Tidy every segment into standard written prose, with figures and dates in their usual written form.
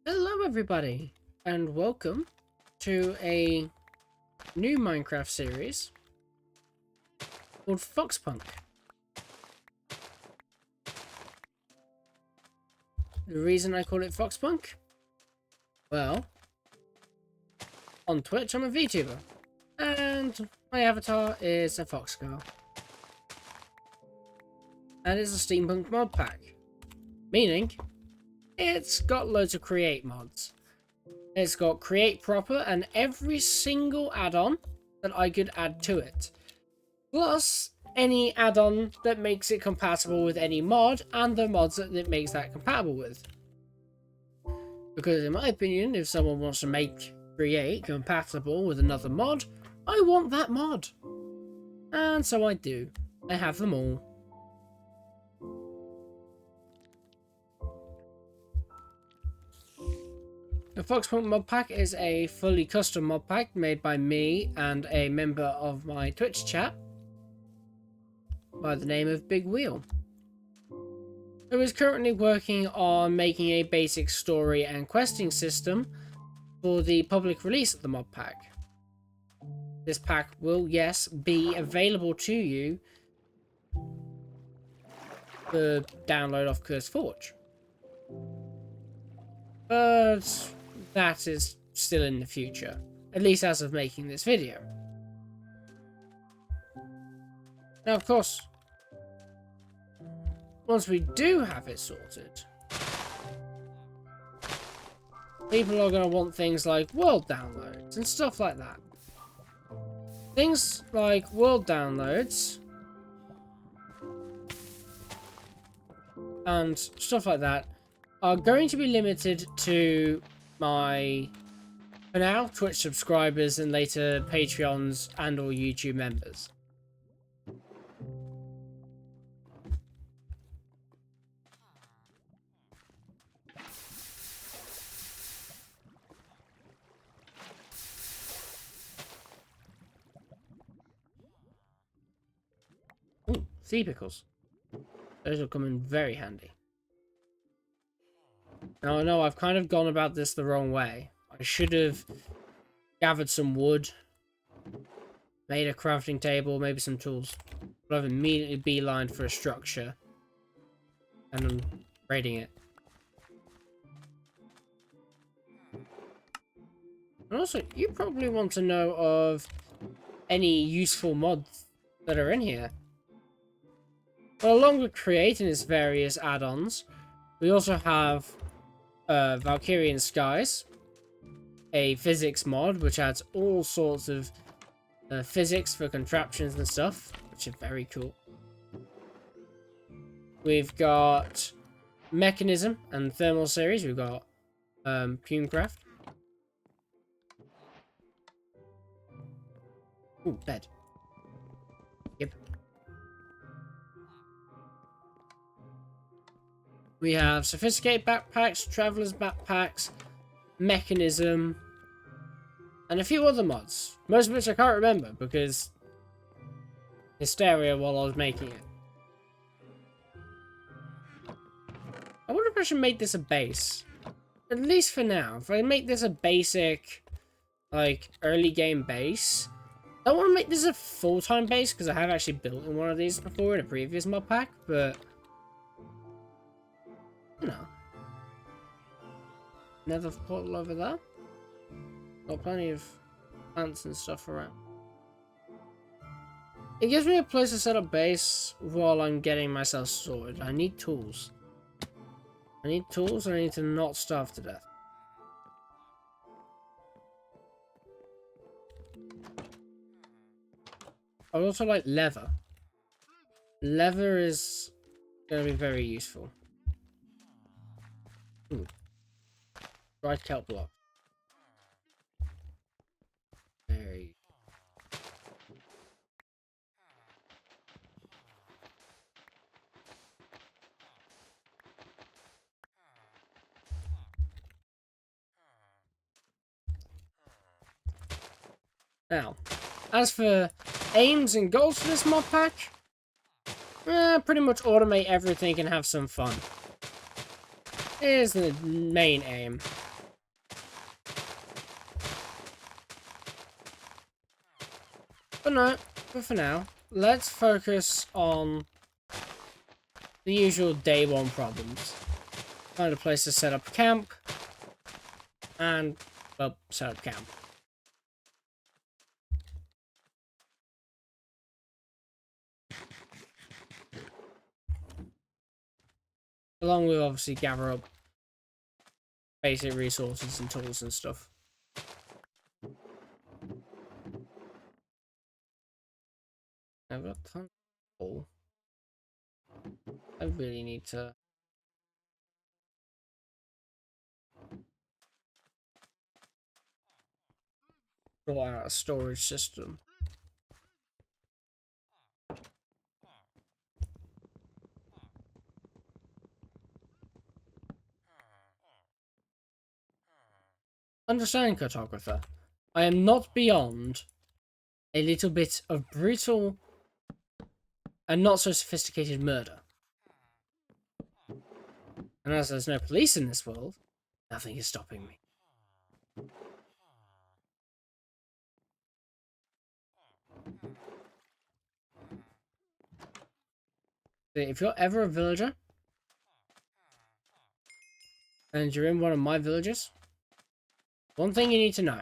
Hello everybody, and welcome to a new Minecraft series called FoxPunk. The reason I call it FoxPunk? Well, on Twitch I'm a VTuber, and my avatar is a fox girl. And it's a steampunk mod pack, meaning it's got loads of create mods. It's got create proper and every single add-on that I could add to it. Plus, any add-on that makes it compatible with any mod and the mods that it makes that compatible with. Because in my opinion, if someone wants to make create compatible with another mod, I want that mod. And so I do. I have them all. The FoxPunk mod pack is a fully custom mod pack made by me and a member of my Twitch chat by the name of Big Wheel, who is currently working on making a basic story and questing system for the public release of the mod pack. This pack will, yes, be available to you for download off Cursed Forge. But that is still in the future, at least as of making this video. Now, of course, once we do have it sorted, people are going to want things like world downloads and stuff like that. Things like world downloads and stuff like that are going to be limited to my, for now, Twitch subscribers and later Patreons and or YouTube members. Ooh, sea pickles. Those will come in very handy. Now, I know I've kind of gone about this the wrong way. I should have gathered some wood, made a crafting table, maybe some tools. But I've immediately beelined for a structure. And I'm raiding it. And also, you probably want to know of any useful mods that are in here. Well, along with creating its various add-ons, we also have Valkyrian Skies, a physics mod which adds all sorts of physics for contraptions and stuff, which is very cool. We've got Mechanism and Thermal series. We've got Pumecraft. Ooh, bed. Yep. We have Sophisticated Backpacks, Traveler's Backpacks, Mechanism, and a few other mods. Most of which I can't remember because hysteria while I was making it. I wonder if I should make this a base. At least for now. If I make this a basic, like, early game base, I don't want to make this a full-time base because I have actually built in one of these before in a previous mod pack, but you know. Nether portal over there. Got plenty of plants and stuff around. It gives me a place to set up base while I'm getting myself sorted. I need tools. I need tools and I need to not starve to death. I would also like leather. Leather is going to be very useful. Ooh. Dried kelp block. Very. Now, as for aims and goals for this mod pack, pretty much automate everything and have some fun. Is the main aim. But for now, let's focus on the usual day one problems. Find a place to set up camp. And, well, set up camp. Along with, obviously, gather up basic resources and tools and stuff. I've got tons of coal. I really need to... sort out a storage system. Understand, cartographer. I am not beyond a little bit of brutal and not so sophisticated murder. And as there's no police in this world, nothing is stopping me. If you're ever a villager, and you're in one of my villages, one thing you need to know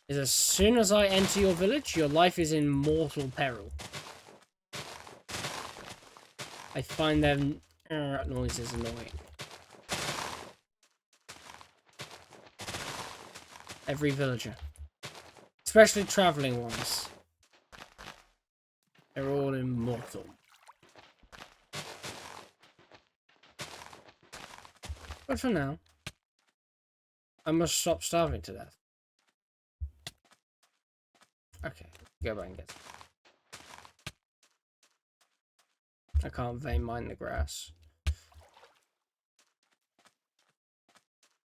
is as soon as I enter your village, your life is in mortal peril. I find them noises annoying. Every villager. Especially travelling ones. They're all immortal. But for now, I must stop starving to death. Okay, go back and get some. I can't vein mine the grass.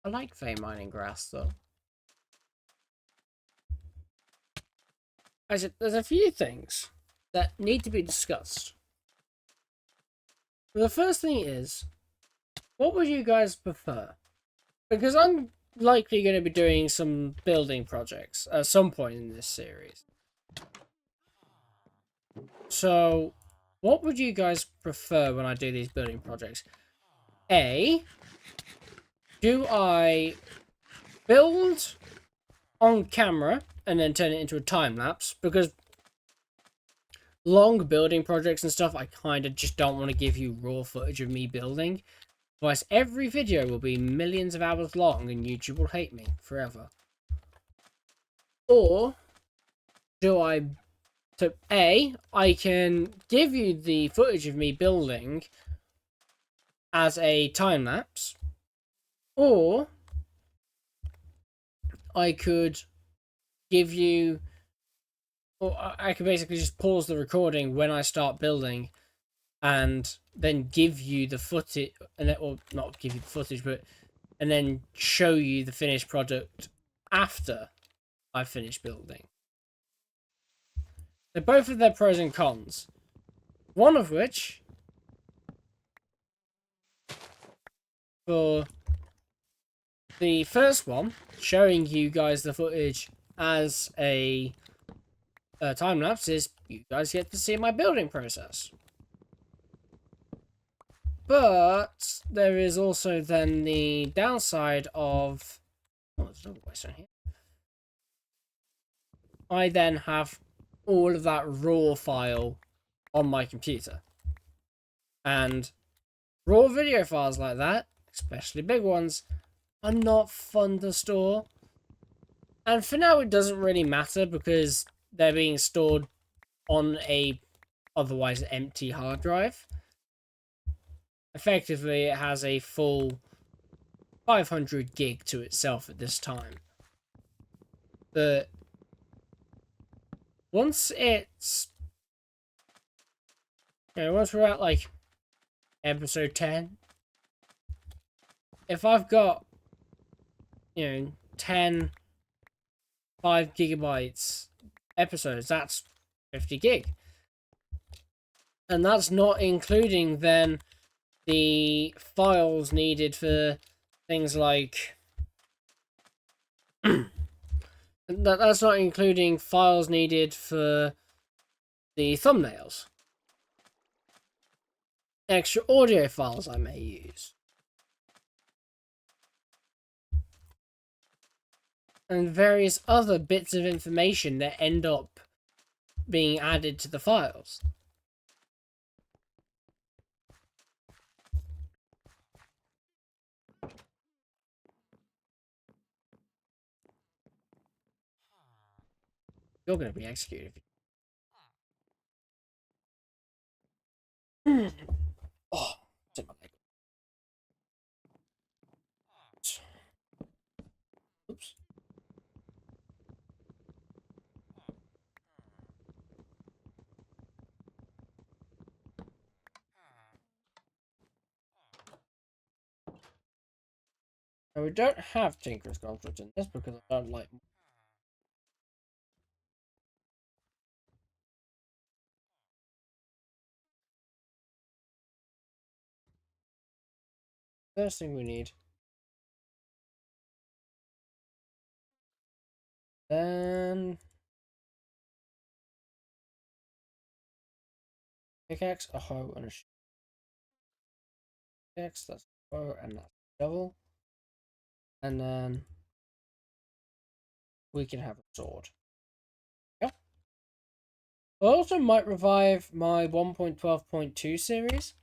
I like vein mining grass though. There's a few things that need to be discussed. The first thing is, what would you guys prefer? Because I'm likely going to be doing some building projects at some point in this series. So, what would you guys prefer when I do these building projects? A, do I build on camera and then turn it into a time lapse? Because long building projects and stuff, I kind of just don't want to give you raw footage of me building. Otherwise, every video will be millions of hours long and YouTube will hate me forever. Or do I... So, A, I can give you the footage of me building as a time lapse. Or I could give you... Or I could basically just pause the recording when I start building and then give you the footage, or not give you the footage, but and then show you the finished product after I finish building. They're both of their pros and cons. One of which, for the first one, showing you guys the footage as a time lapse, is you guys get to see my building process. But there is also then the downside of... Oh, there's no voice on here. I then have all of that raw file on my computer. And raw video files like that, especially big ones, are not fun to store. And for now it doesn't really matter because they're being stored on a otherwise empty hard drive. Effectively, it has a full 500 gig to itself at this time. But once it's... once we're at, like, episode 10, if I've got, 10 5 gigabytes episodes, that's 50 gig. And that's not including, then, the files needed for things like And that's not including files needed for the thumbnails. Extra audio files I may use. And various other bits of information that end up being added to the files. You're going to be executed. Oh, it's in my leg. Oops. Now, we don't have Tinker's Construct in this because I don't like. First thing we need. Then pickaxe, a hoe, and a pickaxe. That's a hoe, and that's a shovel. And then we can have a sword. Yep. I also might revive my 1.12.2 series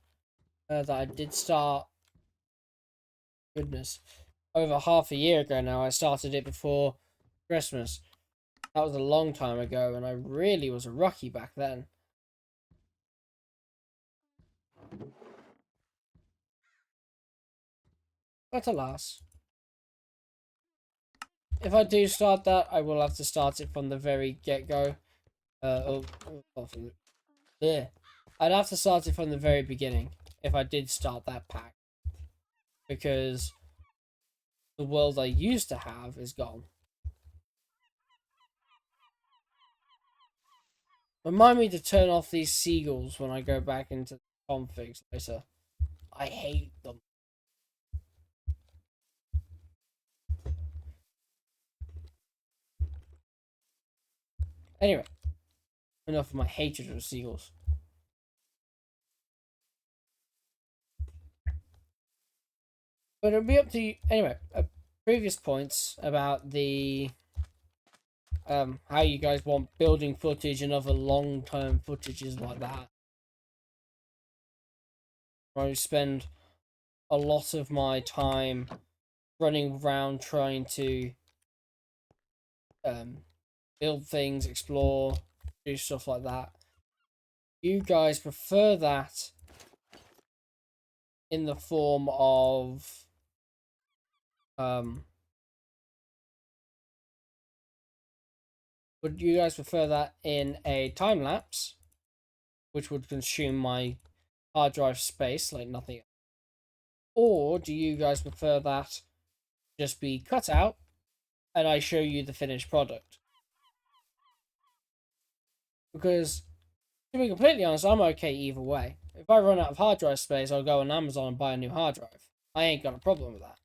that I did start. Goodness, over half a year ago now. I started it before Christmas. That was a long time ago, and I really was a rookie back then. But alas, if I do start that, I will have to start it from the very get-go. Yeah. I'd have to start it from the very beginning if I did start that pack. Because the world I used to have is gone. Remind me to turn off these seagulls when I go back into the configs later. I hate them. Anyway, enough of my hatred of seagulls. But it'll be up to you. Anyway, previous points about the how you guys want building footage and other long-term footages like that. I spend a lot of my time running around trying to build things, explore, do stuff like that. You guys prefer that in the form of would you guys prefer that in a time lapse, which would consume my hard drive space like nothing else? Or do you guys prefer that just be cut out and I show you the finished product? Because to be completely honest, I'm okay either way. If I run out of hard drive space, I'll go on Amazon and buy a new hard drive. I ain't got a problem with that.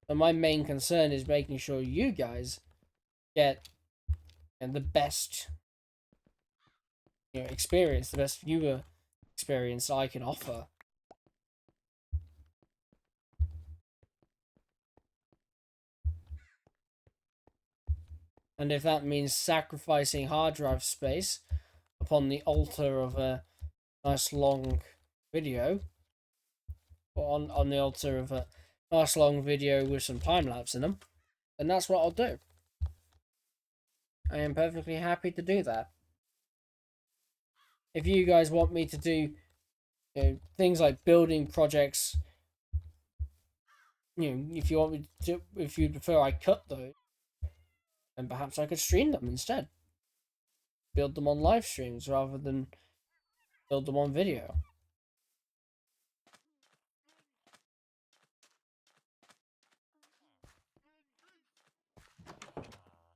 But my main concern is making sure you guys get the best experience, the best viewer experience I can offer. And if that means sacrificing hard drive space upon the altar of a nice long video, or on the altar of a nice long video with some time lapse in them, then that's what I'll do. I am perfectly happy to do that. If you guys want me to do things like building projects, if you want me to, if you prefer I cut those, then perhaps I could stream them instead. Build them on live streams rather than build them on video.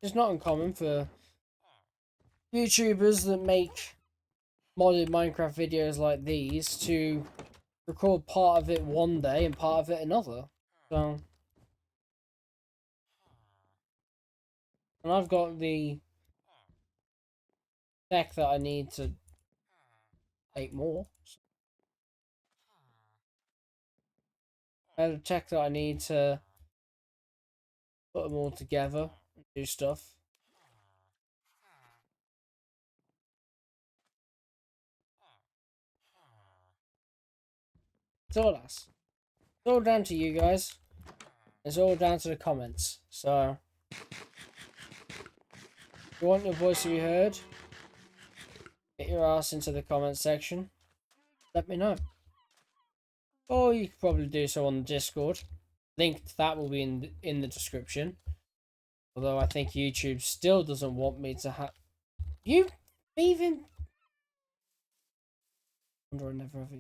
It's not uncommon for YouTubers that make modded Minecraft videos like these to record part of it one day and part of it another. So, and I've got the tech that I need to make more. So I have the tech that I need to put them all together and do stuff. It's all down to you guys. It's all down to the comments. So, if you want your voice to be heard, get your ass into the comment section. Let me know. Or you could probably do so on the Discord. Link to that will be in the description. Although I think YouTube still doesn't want me to have... You even... I wonder I never have...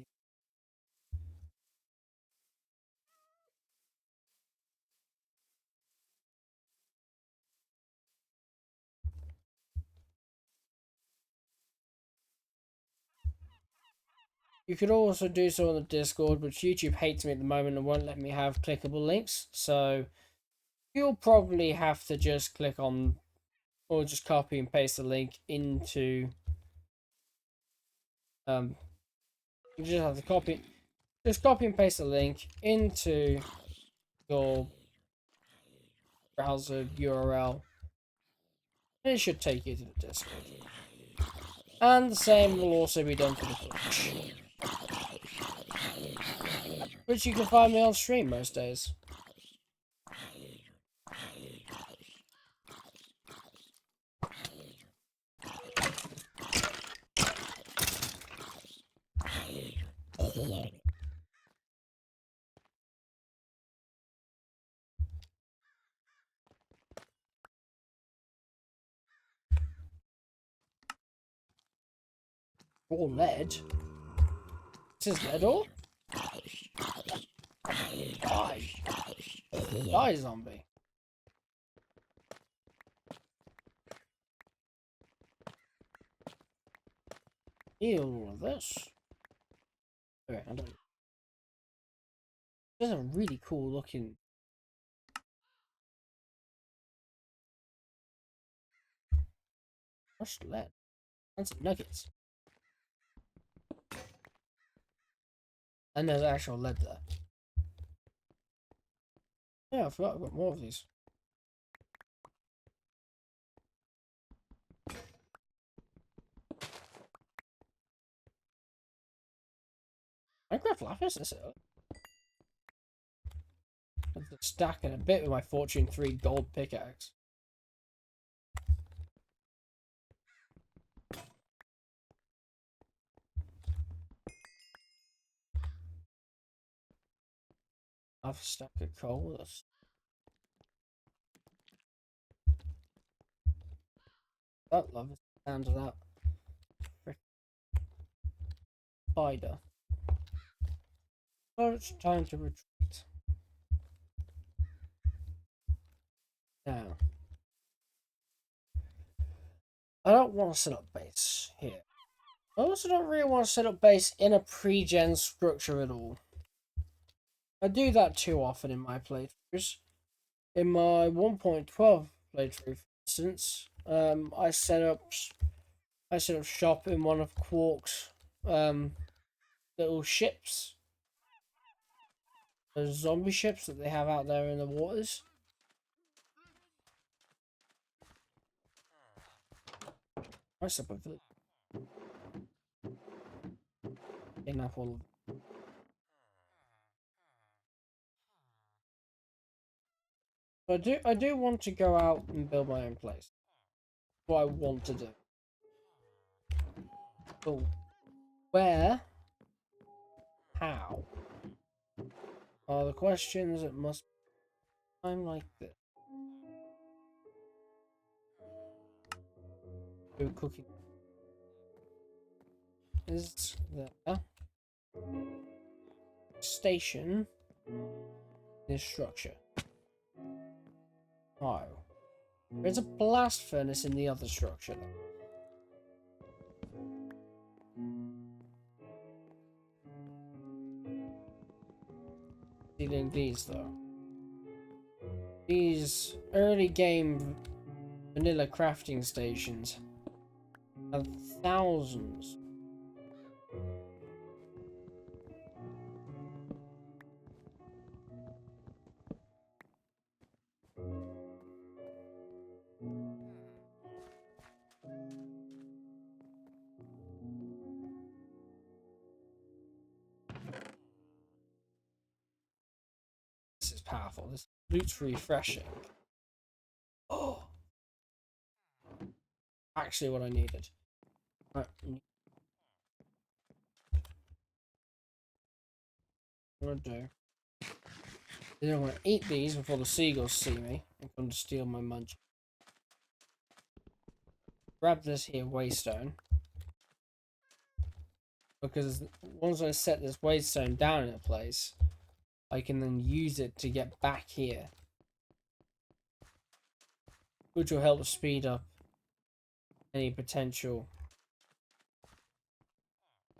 You could also do so on the Discord, which YouTube hates me at the moment and won't let me have clickable links. So you'll probably have to just click on, or just copy and paste the link into, you just have to copy and paste the link into your browser URL. And it should take you to the Discord. And the same will also be done for the Twitch, which you can find me on stream most days. Or lead. This is lead ore? Die. Die, zombie. Ew, all of this. Okay, I don't... This is a really cool looking... Crushed lead. And some nuggets. And there's actual lead there. Yeah, I forgot I've got more of these. Minecraft Lapis, is it? I'm stacking a bit with my Fortune 3 gold pickaxe. I've a stack of coal. That love it. Sound of that. Frick. Spider. So it's time to retreat. Now, I don't want to set up base here. I also don't really want to set up base in a pre-gen structure at all. I do that too often in my playthroughs. In my 1.12 playthrough, for instance, I set up shop in one of Quark's little ships. Those zombie ships that they have out there in the waters. I set up a village. Enough all of them. I do want to go out and build my own place. What I want to do. But where? How? Are the questions that must be time like this. Go cooking. Is there station this structure? Oh. There's a blast furnace in the other structure though. Stealing these though. These early game vanilla crafting stations have thousands. This is powerful. This loot's refreshing. Oh, actually what I needed. Right, what I'm gonna do. Then I'm gonna eat these before the seagulls see me and come to steal my munch. Grab this here waystone. Because once I set this waystone down in a place, I can then use it to get back here. Which will help speed up any potential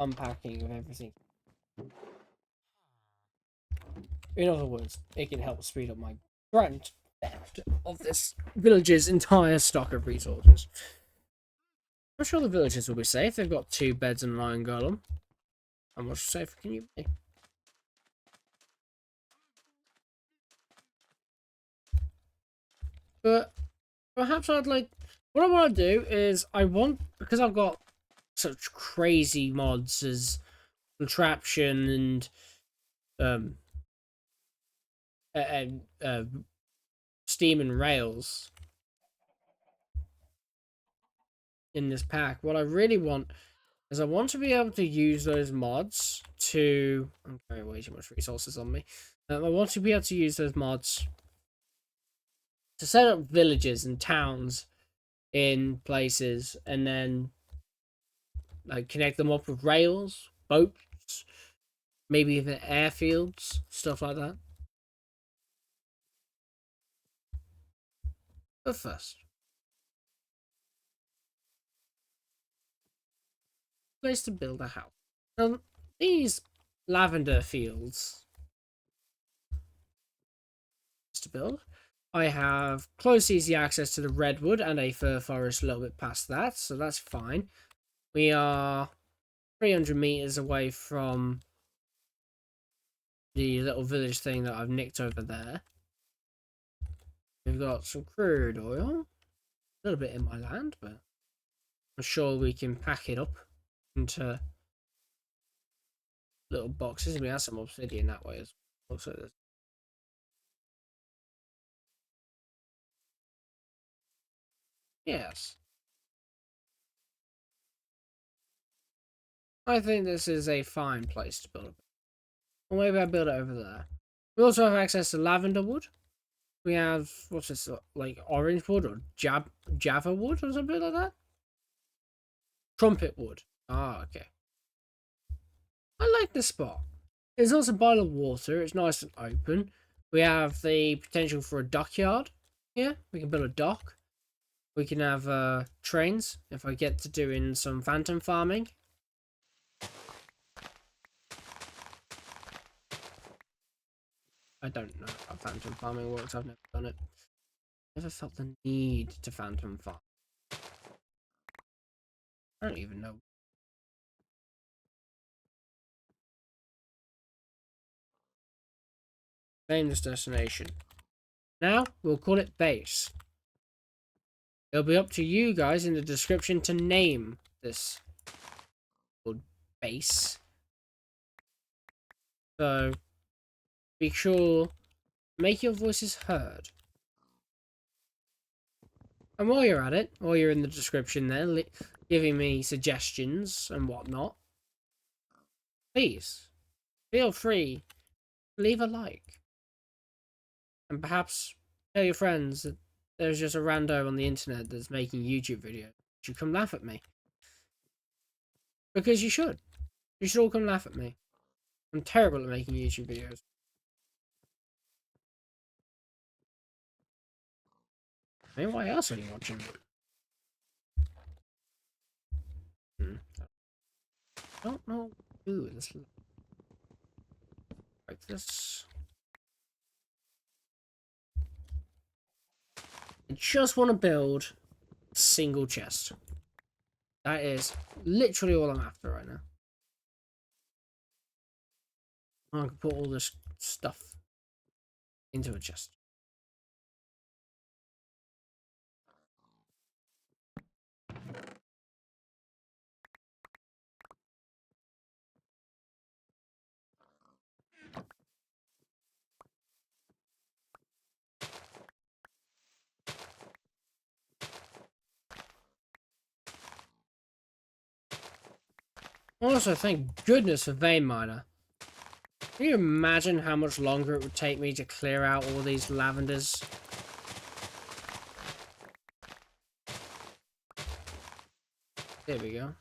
unpacking of everything. In other words, it can help speed up my grand theft of this village's entire stock of resources. I'm sure the villagers will be safe. They've got 2 beds and an iron golem. How much safer can you be? But perhaps I'd like... What I want to do is I want... Because I've got such crazy mods as contraption and steam and rails in this pack. What I really want is I want to be able to use those mods to... I'm carrying way too much resources on me. I want to be able to use those mods to set up villages and towns in places and then like connect them up with rails, boats, maybe even airfields, stuff like that. But first, place to build a house. These lavender fields to build. I have close, easy access to the redwood and a fir forest a little bit past that, so that's fine. We are 300 meters away from the little village thing that I've nicked over there. We've got some crude oil, a little bit in my land, but I'm sure we can pack it up into little boxes. We have some obsidian that way as well. So there's... Yes. I think this is a fine place to build it. Or maybe I build it over there. We also have access to lavender wood. We have, what's this, like orange wood or java wood or something like that? Trumpet wood. Ah, okay. I like this spot. There's also a bottle of water. It's nice and open. We have the potential for a dockyard here. We can build a dock. We can have trains if I get to doing some phantom farming. I don't know how phantom farming works. I've never done it. Never felt the need to phantom farm. I don't even know. Name this destination. Now, we'll call it base. It'll be up to you guys in the description to name this base. So, be sure to make your voices heard. And while you're at it, while you're in the description there, giving me suggestions and whatnot, please, feel free to leave a like. And perhaps tell your friends that there's just a rando on the internet that's making YouTube videos. You should come laugh at me. Because you should. You should all come laugh at me. I'm terrible at making YouTube videos. I mean, why else are you watching? I don't know. Ooh, this like this. I just want to build a single chest. That is literally all I'm after right now. I can put all this stuff into a chest. Also, thank goodness for vein miner. Can you imagine how much longer it would take me to clear out all these lavenders? There we go.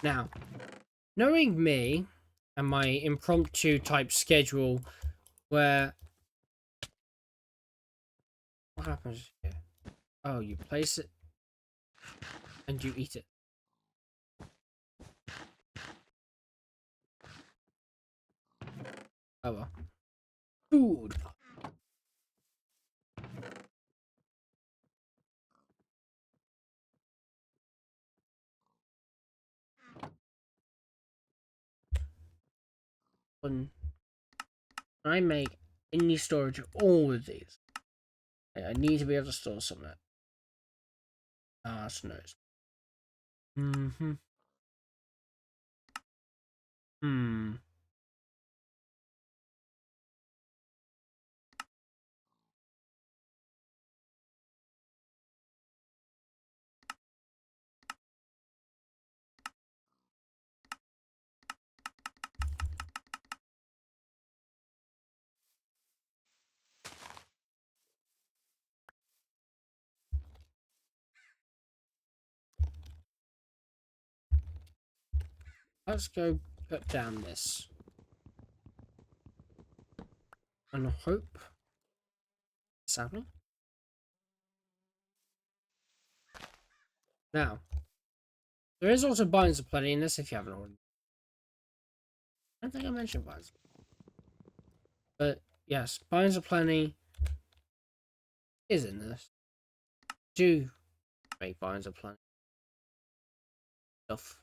Now, knowing me and my impromptu type schedule where... What happens here? Oh, you place it and you eat it. Oh well. Food. When I make any storage of all of these, I need to be able to store some of that. Ah, snows. Mm-hmm. Hmm. Let's go put down this. And hope it's happening. Now, there is also Binds of Plenty in this if you haven't already. I don't think I mentioned Binds. But yes, Binds of Plenty is in this. Do make Binds of Plenty stuff.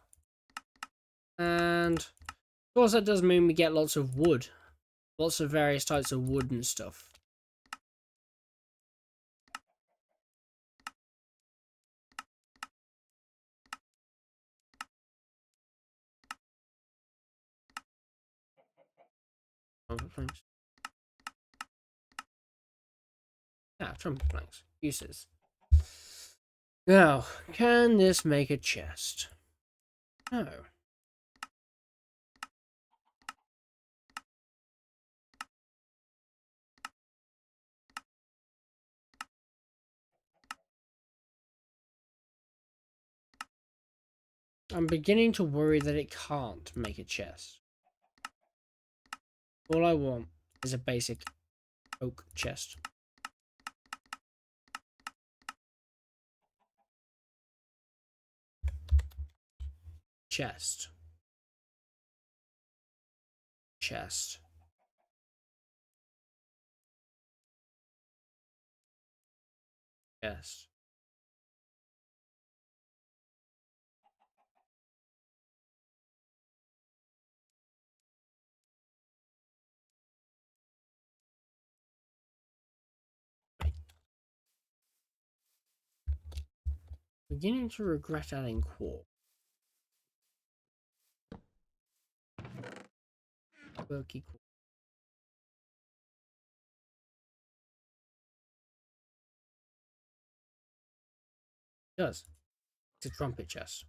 And of course that does mean we get lots of wood. Lots of various types of wood and stuff. Planks. Yeah, trumpet planks. Uses. Now, can this make a chest? No. I'm beginning to worry that it can't make a chest. All I want is a basic oak chest. Chest. Chest. Chest. Beginning to regret adding quartz. Quirky quartz. It does. It's a trumpet chest.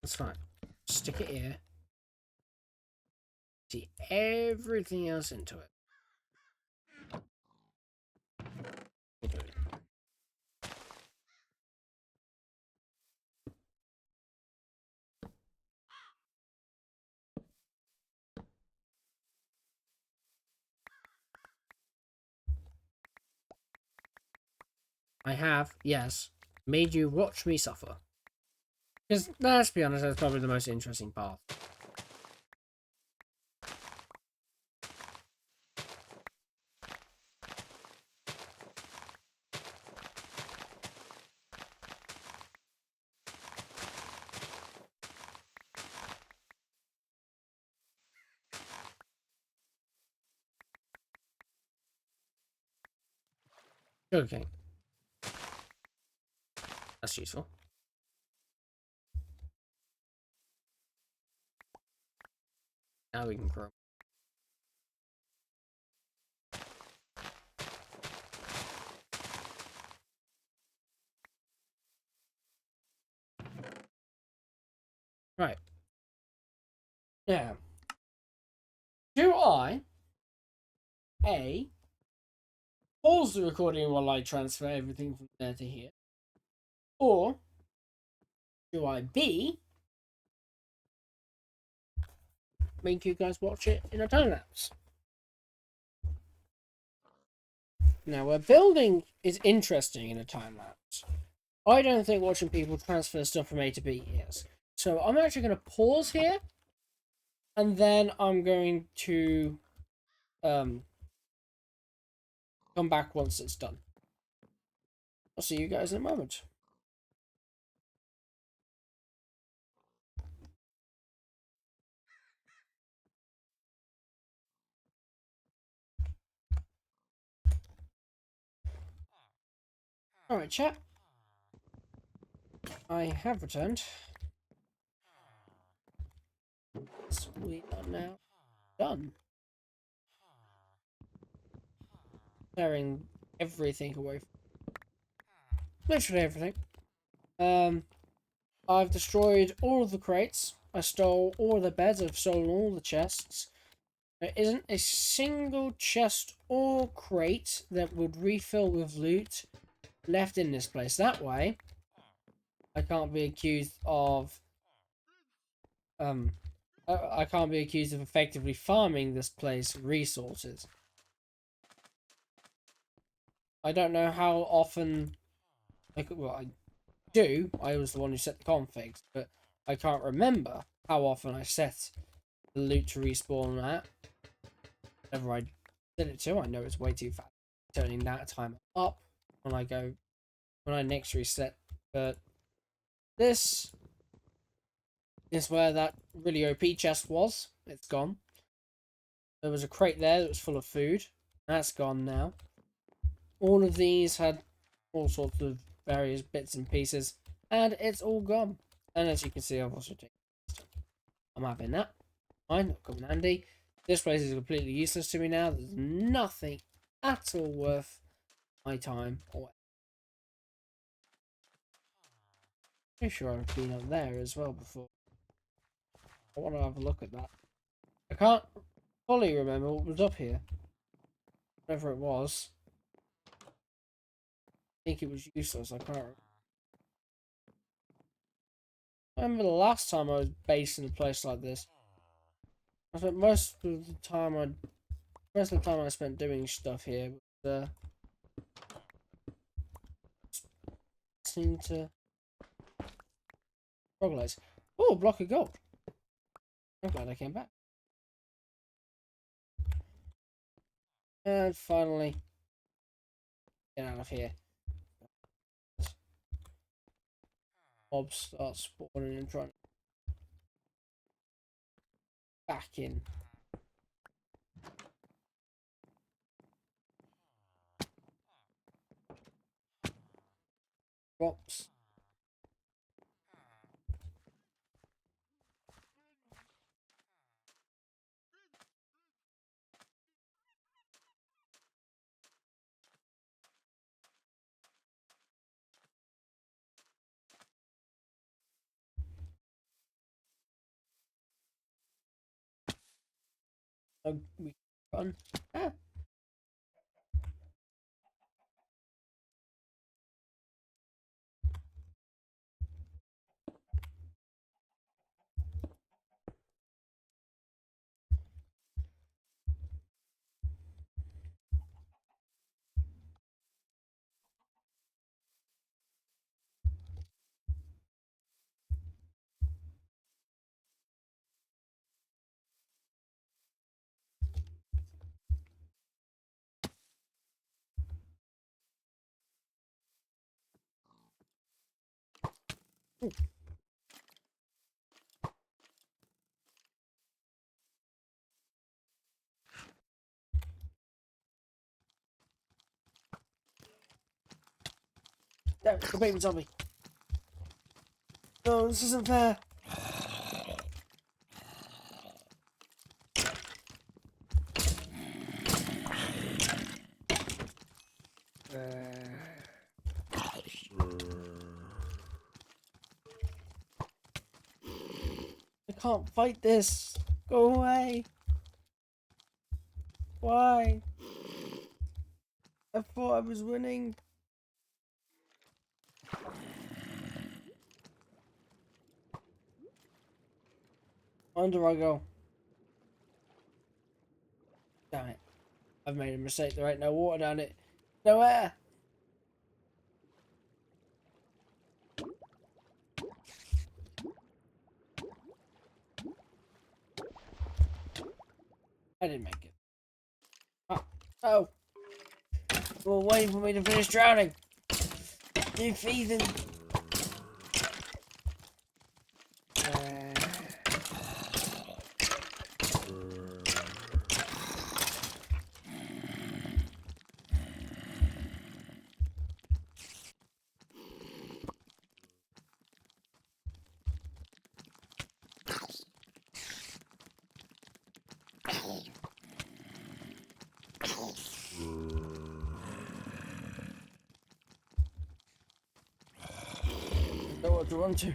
That's fine. Stick it here. See everything else into it. I have, yes, made you watch me suffer. Because, let's be honest, that's probably the most interesting part. Okay. That's useful. Now we can grow. Right. Now, do I, A, pause the recording while I transfer everything from there to here? Or do I, B, make you guys watch it in a time lapse? Now, a building is interesting in a time lapse. I don't think watching people transfer stuff from A to B is. So I'm actually going to pause here, and then I'm going to come back once it's done. I'll see you guys in a moment. Alright, chat. I have returned. So we are now done. Clearing everything away. Literally everything. I've destroyed all of the crates. I stole all the beds. I've stolen all the chests. There isn't a single chest or crate that would refill with loot left in this place. That way, I can't be accused of I can't be accused of effectively farming this place resources. I don't know how often well, I do. I was the one who set the configs, but I can't remember how often I set the loot to respawn at. Whenever I did it to, I know it's way too fast. Turning that time up when I next reset. But this is where that really OP chest was. It's gone. There was a crate there that was full of food. That's gone now. All of these had all sorts of various bits and pieces, and it's all gone. And as you can see, I've also taken stuff. I'm having that. Fine, not coming handy. This place is completely useless to me now. There's nothing at all worth my time. Pretty sure I've been up there as well before. I want to have a look at that. I can't fully remember what was up here. Whatever it was. I think it was useless. I can't remember the last time I was based in a place like this. I spent most of the time I spent doing stuff here was listening to troglodytes. Oh, a block of gold. I'm glad I came back. And finally, get out of here. Mobs start spawning and trying back in. Drops. We run. Ah. Ooh. No, the baby zombie. No, this isn't fair. I can't fight this. Go away. Why? I thought I was winning. Under I go. Damn it. I've made a mistake. There ain't no water down it. No air. I didn't make it. Oh. Oh. Well, waiting for me to finish drowning. You thieving. Know what to run to.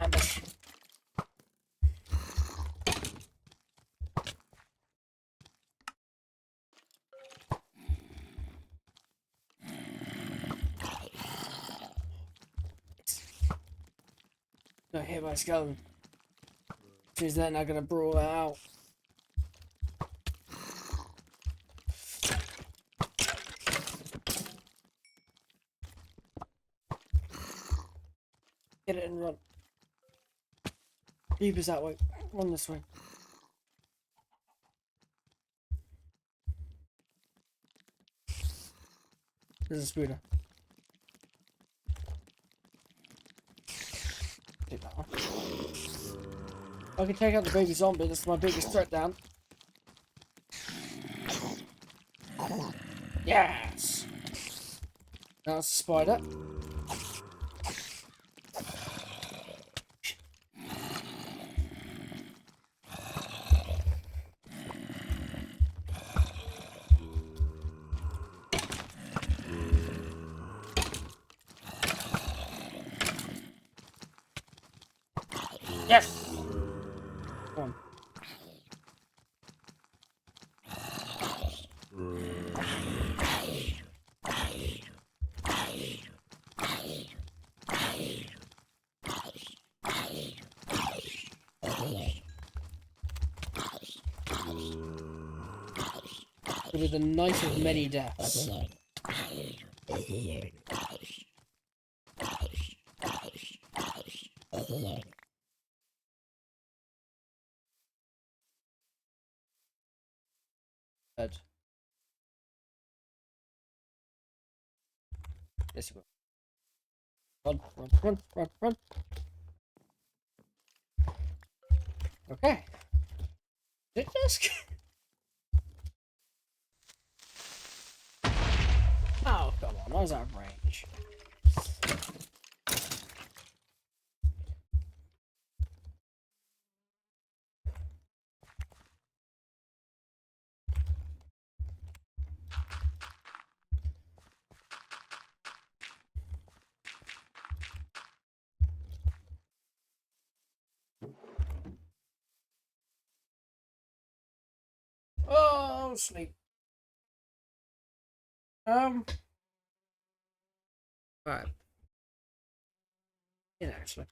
Ambush. Got hit by a skeleton. She's then not gonna brawl out. Get it and run. Reaper's that way. Run this way. There's a spooner. Take that one. I can take out the baby zombie. That's my biggest threat down. Yes! Now it's a spider. Yes! Come on. It'll be the night of many deaths. Dead. Yes, you will. Run, run, run, run, run. Okay. Did it just... Oh, come on. I was out of range. Oh, sleep. Right. Yeah, actually.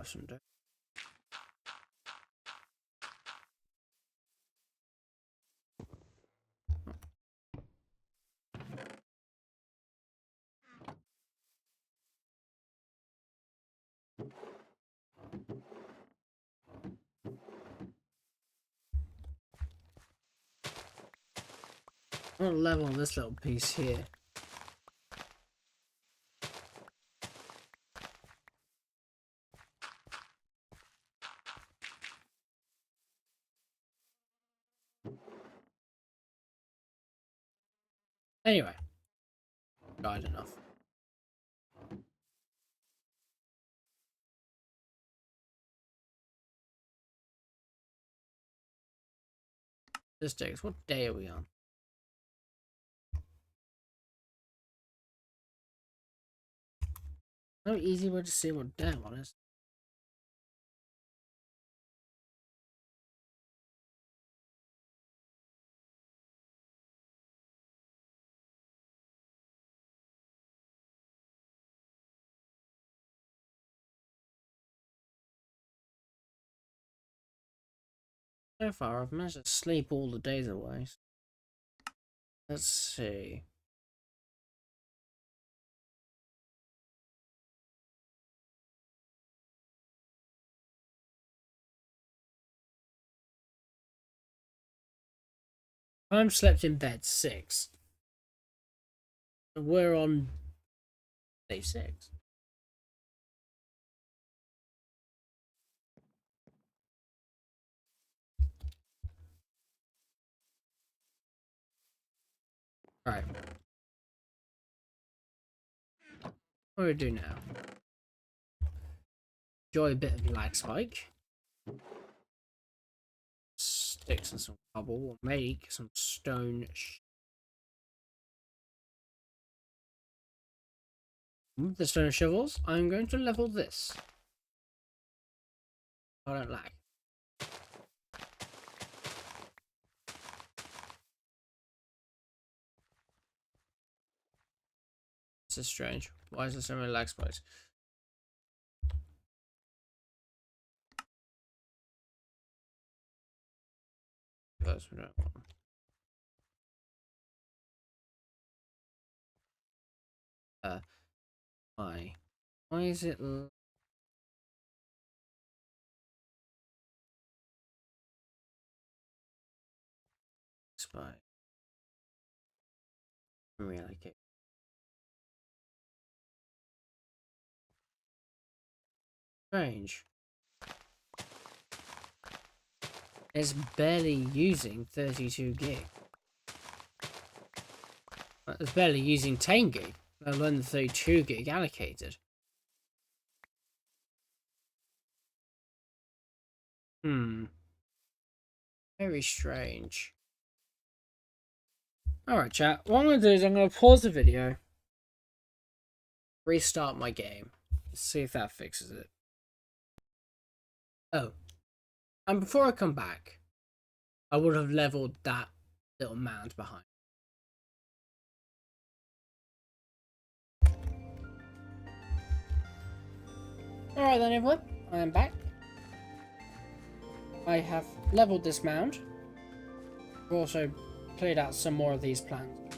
some dirt. I want to level this little piece here. Anyway, died enough. This day, what day are we on? No easy way to see what day one is. So far, I've managed to sleep all the days away. Let's see. I'm slept in bed 6. We're on day 6. Right. What do we do now? Enjoy a bit of lag spike. Sticks and some cobble. We'll make some stone. With the stone shovels, I'm going to level this. I don't lag. This is strange. Why is there so many lag spikes? Those we don't want. Why? Why is it spike? Really good. Strange. It's barely using 32 gig. It's barely using 10 gig, let alone the 32 gig allocated. Very strange. Alright, chat. What I'm going to do is I'm going to pause the video, restart my game, see if that fixes it. Oh. And before I come back, I would have leveled that little mound behind. Alright then everyone, I am back. I have leveled this mound. I've also cleared out some more of these plants.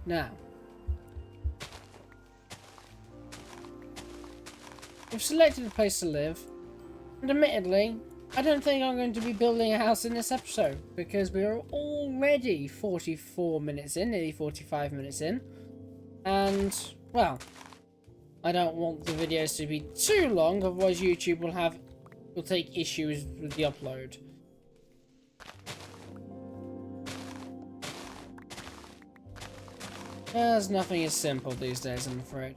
Now, we've selected a place to live, and admittedly, I don't think I'm going to be building a house in this episode, because we are already 44 minutes in, nearly 45 minutes in, and, well, I don't want the videos to be too long, otherwise YouTube will take issues with the upload. There's nothing as simple these days, I'm afraid.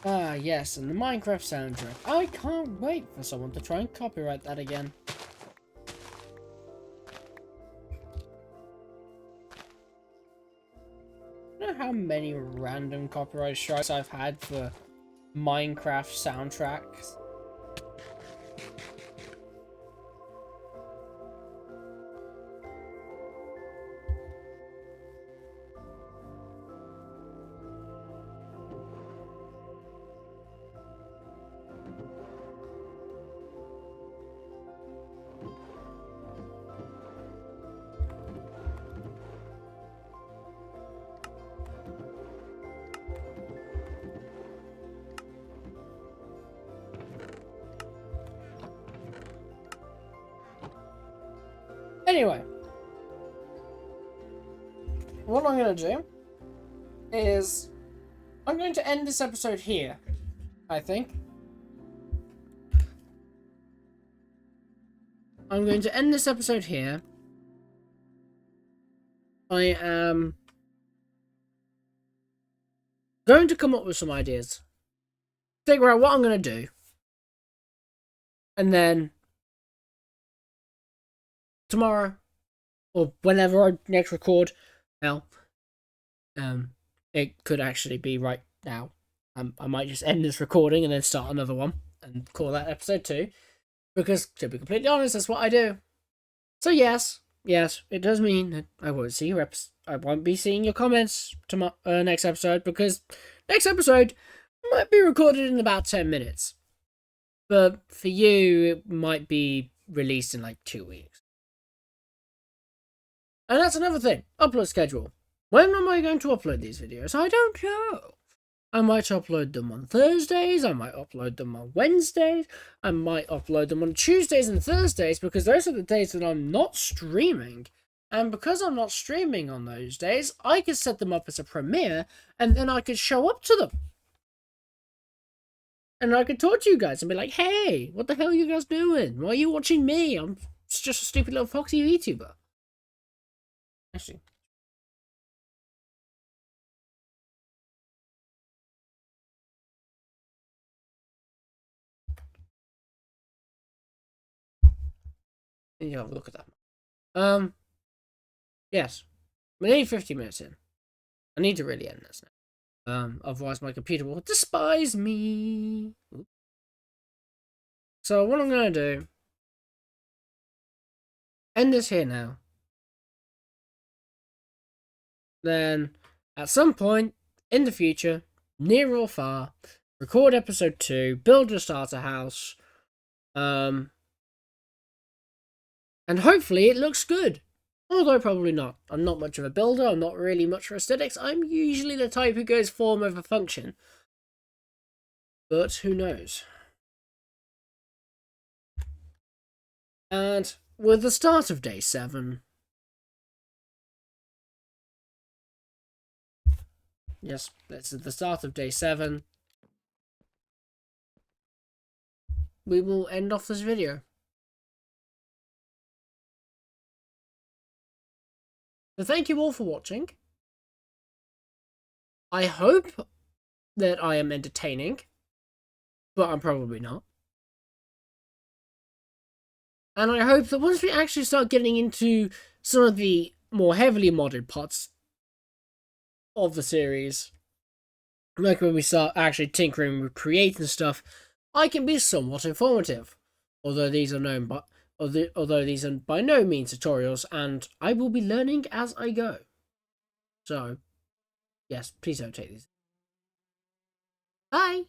Ah, yes, and the Minecraft soundtrack. I can't wait for someone to try and copyright that again. You know how many random copyright strikes I've had for Minecraft soundtracks. Anyway, what I'm going to do is I'm going to end this episode here, I think. I'm going to end this episode here. I am going to come up with some ideas, figure out what I'm going to do, and then tomorrow, or whenever I next record, it could actually be right now. I might just end this recording and then start another one and call that episode 2, because to be completely honest, that's what I do. So yes, it does mean that I won't see your I won't be seeing your comments to next episode, because next episode might be recorded in about 10 minutes, but for you it might be released in like 2 weeks. And that's another thing. Upload schedule. When am I going to upload these videos? I don't know. I might upload them on Thursdays. I might upload them on Wednesdays. I might upload them on Tuesdays and Thursdays, because those are the days that I'm not streaming. And because I'm not streaming on those days, I could set them up as a premiere, and then I could show up to them. And I could talk to you guys and be like, hey, what the hell are you guys doing? Why are you watching me? I'm just a stupid little foxy YouTuber. Actually. You have a look at that. Yes. We're nearly 50 minutes in. I need to really end this now. Otherwise my computer will despise me. So what I'm gonna do, end this here now. Then, at some point in the future, near or far, record episode 2, build a starter house, and hopefully it looks good. Although probably not. I'm not much of a builder, I'm not really much for aesthetics, I'm usually the type who goes form over function. But who knows? And with the start of day 7, yes, this is the start of day 7, we will end off this video. So thank you all for watching. I hope that I am entertaining, but I'm probably not. And I hope that once we actually start getting into some of the more heavily modded parts of the series, like when we start actually tinkering with creating stuff, I can be somewhat informative. Although these are by no means tutorials, and I will be learning as I go. So, yes, please don't take these. Bye!